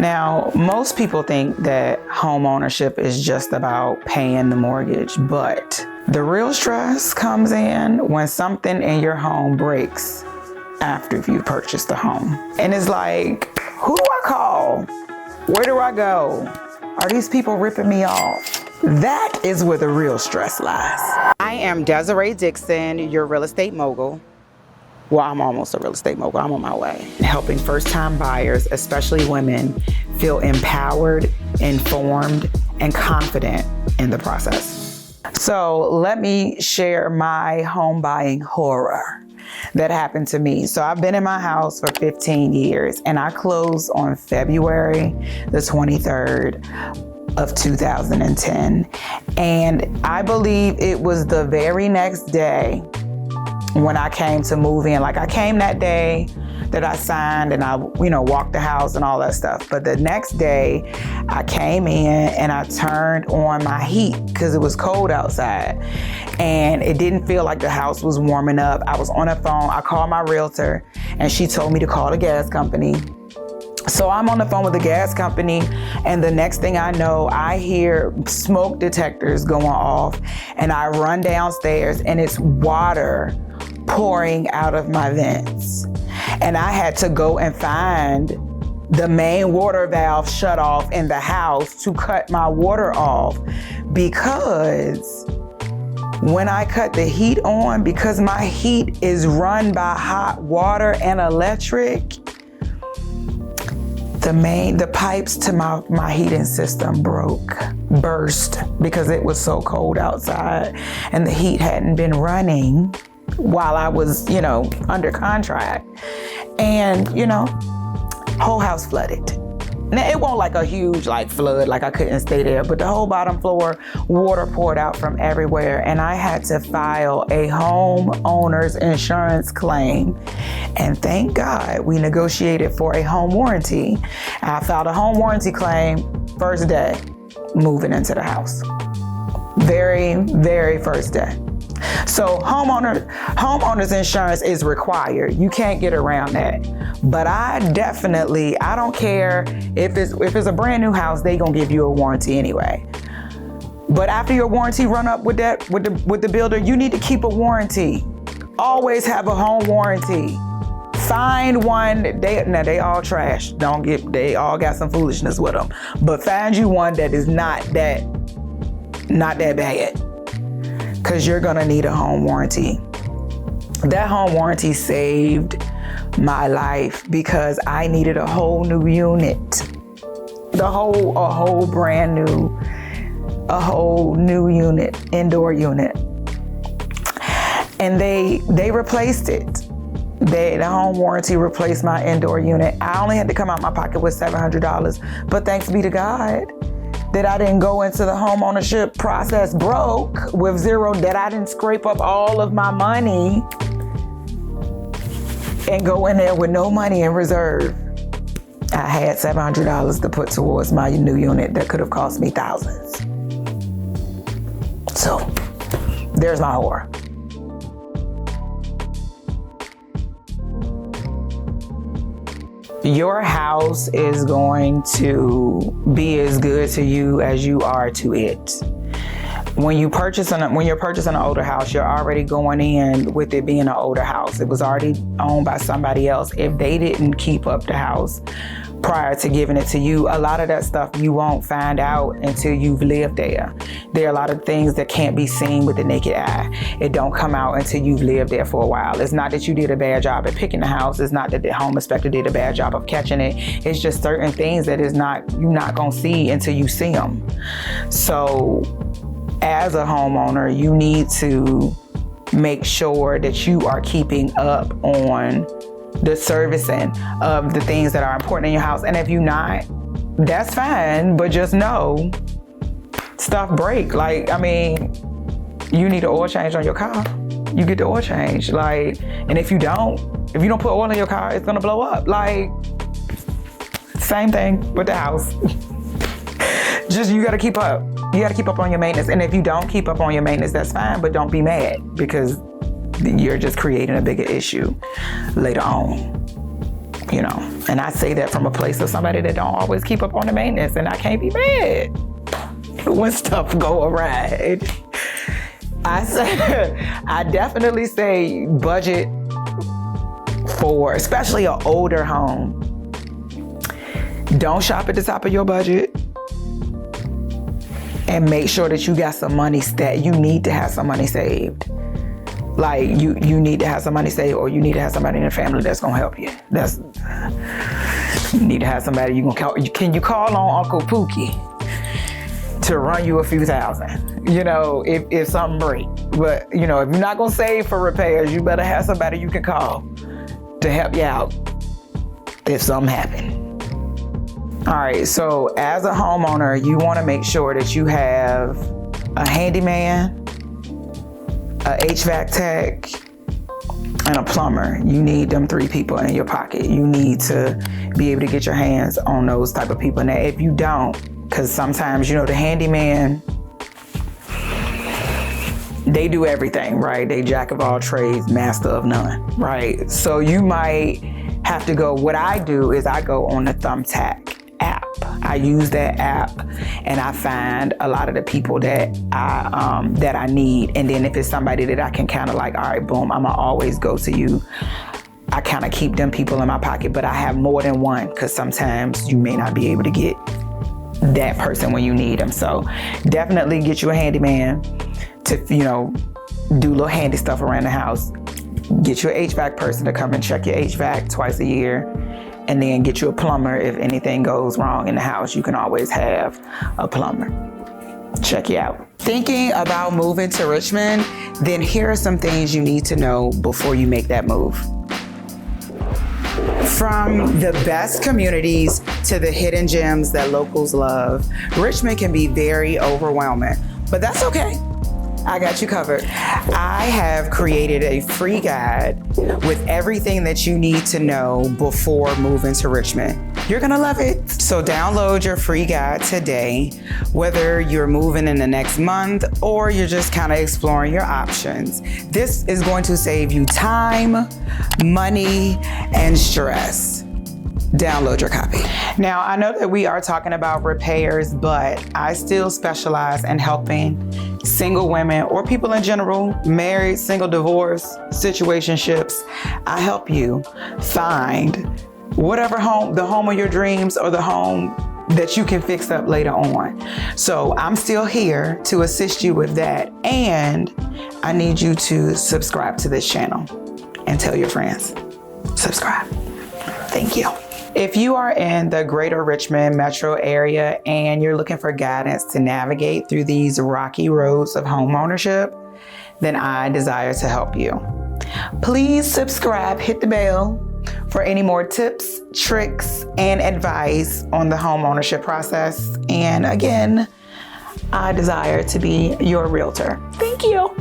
Now, most people think that home ownership is just about paying the mortgage, but the real stress comes in when something in your home breaks after you've purchased the home. And it's like, who do I call? Where do I go? Are these people ripping me off? That is where the real stress lies. I am Desiree Dixon, your real estate mogul. Well, I'm almost a real estate mogul. I'm on my way. Helping first-time buyers, especially women, feel empowered, informed, and confident in the process. So let me share my home buying horror that happened to me. So I've been in my house for 15 years and I closed on February the 23rd of 2010. And I believe it was the very next day when I came to move in. Like I came that day that I signed and I, walked the house and all that stuff. But the next day I came in and I turned on my heat because it was cold outside and it didn't feel like the house was warming up. I was on the phone. I called my realtor and she told me to call the gas company. So I'm on the phone with the gas company and the next thing I know, I hear smoke detectors going off and I run downstairs and it's water pouring out of my vents. And I had to go and find the main water valve shut off in the house to cut my water off, because when I cut the heat on, because my heat is run by hot water and electric, the pipes to my heating system burst because it was so cold outside and the heat hadn't been running while I was, under contract. And, whole house flooded. Now, it wasn't like a huge flood, like I couldn't stay there, but the whole bottom floor, water poured out from everywhere. And I had to file a homeowner's insurance claim. And thank God we negotiated for a home warranty. I filed a home warranty claim first day moving into the house. Very, very first day. So homeowner's insurance is required. You can't get around that. But I don't care if it's a brand new house, they gonna give you a warranty anyway. But after your warranty run up with the builder, you need to keep a warranty. Always have a home warranty. Find one. They all trash. They all got some foolishness with them. But find you one that is not that bad, because you're gonna need a home warranty. That home warranty saved my life because I needed a whole new unit, a whole brand new, unit, indoor unit, and they replaced it. The home warranty replaced my indoor unit. I only had to come out my pocket with $700, but thanks be to God that I didn't go into the homeownership process broke with zero, that I didn't scrape up all of my money and go in there with no money in reserve. I had $700 to put towards my new unit that could have cost me thousands. So there's my horror. Your house is going to be as good to you as you are to it. When you're purchasing an older house, you're already going in with it being an older house. It was already owned by somebody else. If they didn't keep up the house prior to giving it to you, a lot of that stuff you won't find out until you've lived there. There are a lot of things that can't be seen with the naked eye. It don't come out until you've lived there for a while. It's not that you did a bad job at picking the house. It's not that the home inspector did a bad job of catching it. It's just certain things that you're not gonna see until you see them. So as a homeowner, you need to make sure that you are keeping up on the servicing of the things that are important in your house. And if you're not, that's fine, but just know stuff break. You need an oil change on your car, you get the oil change. And if you don't put oil in your car, it's gonna blow up. Same thing with the house. Just, you gotta keep up. You gotta keep up on your maintenance. And if you don't keep up on your maintenance, that's fine, but don't be mad, because you're just creating a bigger issue later on. you know, and I say that from a place of somebody that don't always keep up on the maintenance, and I can't be mad when stuff go awry. I definitely say budget for, especially an older home. Don't shop at the top of your budget, and make sure that you got some money you need to have some money saved. Like you need to have some money saved, or you need to have somebody in the family that's gonna help you. You need to have somebody you gonna call. Can you call on Uncle Pookie to run you a few thousand, you know, if something break. But, you know, if you're not gonna save for repairs, you better have somebody you can call to help you out if something happened. All right, so as a homeowner, you wanna make sure that you have a handyman, a HVAC tech, and a plumber. You need them 3 people in your pocket. You need to be able to get your hands on those type of people. Now, if you don't, because sometimes, you know, the handyman, they do everything, right? They jack of all trades, master of none, right? So you might have to go, what I do is I go on the Thumbtack app. I use that app and I find a lot of the people that I need. And then if it's somebody that I can kind of like, all right, boom, I'm gonna always go to you. I kind of keep them people in my pocket, but I have more than one, because sometimes you may not be able to get that person when you need them. So definitely get you a handyman to, you know, do little handy stuff around the house. Get you an HVAC person to come and check your HVAC twice a year. And then get you a plumber. If anything goes wrong in the house, you can always have a plumber check you out. Thinking about moving to Richmond? Then here are some things you need to know before you make that move. From the best communities to the hidden gems that locals love, Richmond can be very overwhelming, but that's okay. I got you covered. I have created a free guide with everything that you need to know before moving to Richmond. You're gonna love it. So download your free guide today, whether you're moving in the next month or you're just kind of exploring your options. This is going to save you time, money, and stress. Download your copy. Now, I know that we are talking about repairs, but I still specialize in helping single women or people in general, married, single, divorced, situationships. I help you find whatever home, the home of your dreams or the home that you can fix up later on. So I'm still here to assist you with that. And I need you to subscribe to this channel and tell your friends. Subscribe. Thank you. If you are in the greater Richmond metro area and you're looking for guidance to navigate through these rocky roads of homeownership, then I desire to help you. Please subscribe, hit the bell for any more tips, tricks, and advice on the homeownership process. And again, I desire to be your realtor. Thank you.